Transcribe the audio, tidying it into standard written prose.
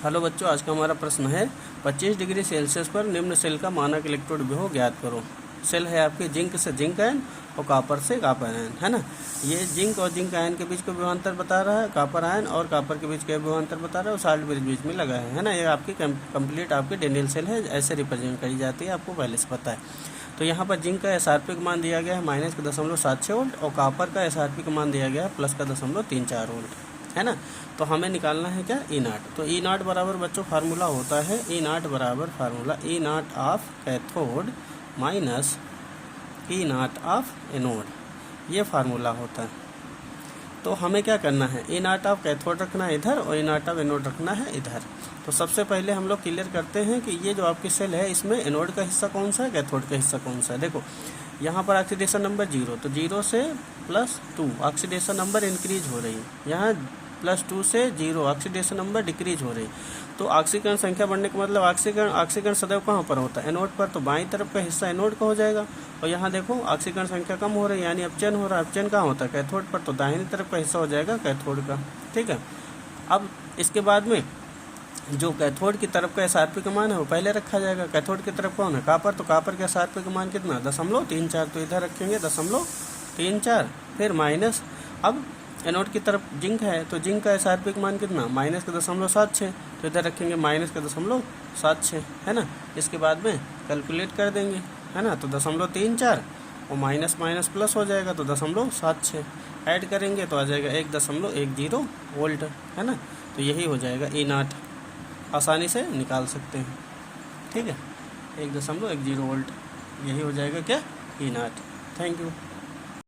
Hello बच्चों, आज का हमारा प्रश्न है 25 डिग्री सेल्सियस पर निम्न सेल का मानक इलेक्ट्रोड विभव ज्ञात करो। सेल है आपके जिंक से जिंक आयन और कॉपर से कॉपर आयन, है ना। ये जिंक और जिंक आयन के बीच का विभवांतर बता रहा है, कॉपर आयन और कॉपर के बीच का विभवांतर बता रहा है और साल्ट ब्रिज बीच में लगा है ना। ये आपकी कंप्लीट आपकी डेनियल सेल है, ऐसे रिप्रेजेंट करी जाती है, आपको पहले से पता है। तो यहाँ पर जिंक का SRP का मान दिया गया है -0.76 वोल्ट और कॉपर का SRP का मान दिया गया है +0.34 वोल्ट, है ना। तो हमें निकालना है क्या, E0। तो E0 बराबर बच्चों फार्मूला होता है E0 बराबर formula E0 of cathode minus E0 of anode, ये फार्मूला होता है। तो हमें क्या करना है, E0 ऑफ कैथोड रखना है इधर और E0 ऑफ एनोड रखना है इधर। तो सबसे पहले हम लोग क्लियर करते हैं कि ये जो आपकी सेल है इसमें एनोड का हिस्सा कौन सा है, कैथोड का हिस्सा कौन सा है। देखो यहाँ पर ऑक्सीडेशन नंबर 0, तो 0 से +2 ऑक्सीडेशन नंबर इंक्रीज हो रही है, यहाँ +2 से 0 ऑक्सीडेशन नंबर डिक्रीज हो रही। तो ऑक्सीकरण संख्या बढ़ने का मतलब ऑक्सीकरण सदैव कहाँ पर होता है, एनोड पर। तो बाईं तरफ का हिस्सा एनोड का हो जाएगा और यहाँ देखो ऑक्सीकरण संख्या कम हो रही है, यानी अपचयन हो रहा है। अपचयन कहाँ होता है, कैथोड पर। तो दाहिनी तरफ का हिस्सा हो जाएगा कैथोड का, ठीक है। अब इसके बाद में जो कैथोड की तरफ का SRP का मान है वो पहले रखा जाएगा। कैथोड की तरफ कौन है, कॉपर। तो कॉपर का SRP का मान कितना, 0.34। तो इधर रखेंगे 0.34, फिर माइनस। अब एनोड की तरफ जिंक है, तो जिंक का SRP का मान कितना, -0.76। तो इधर रखेंगे -0.76, है ना। इसके बाद में कैलकुलेट कर देंगे, है ना। तो 0.34 और माइनस माइनस प्लस हो जाएगा, तो 0.76 ऐड करेंगे तो आ जाएगा 1.10 वोल्ट, है ना। तो यही हो जाएगा E0, आसानी से निकाल सकते हैं, ठीक है। 1.10 वोल्ट, यही हो जाएगा क्या, E0। Thank you.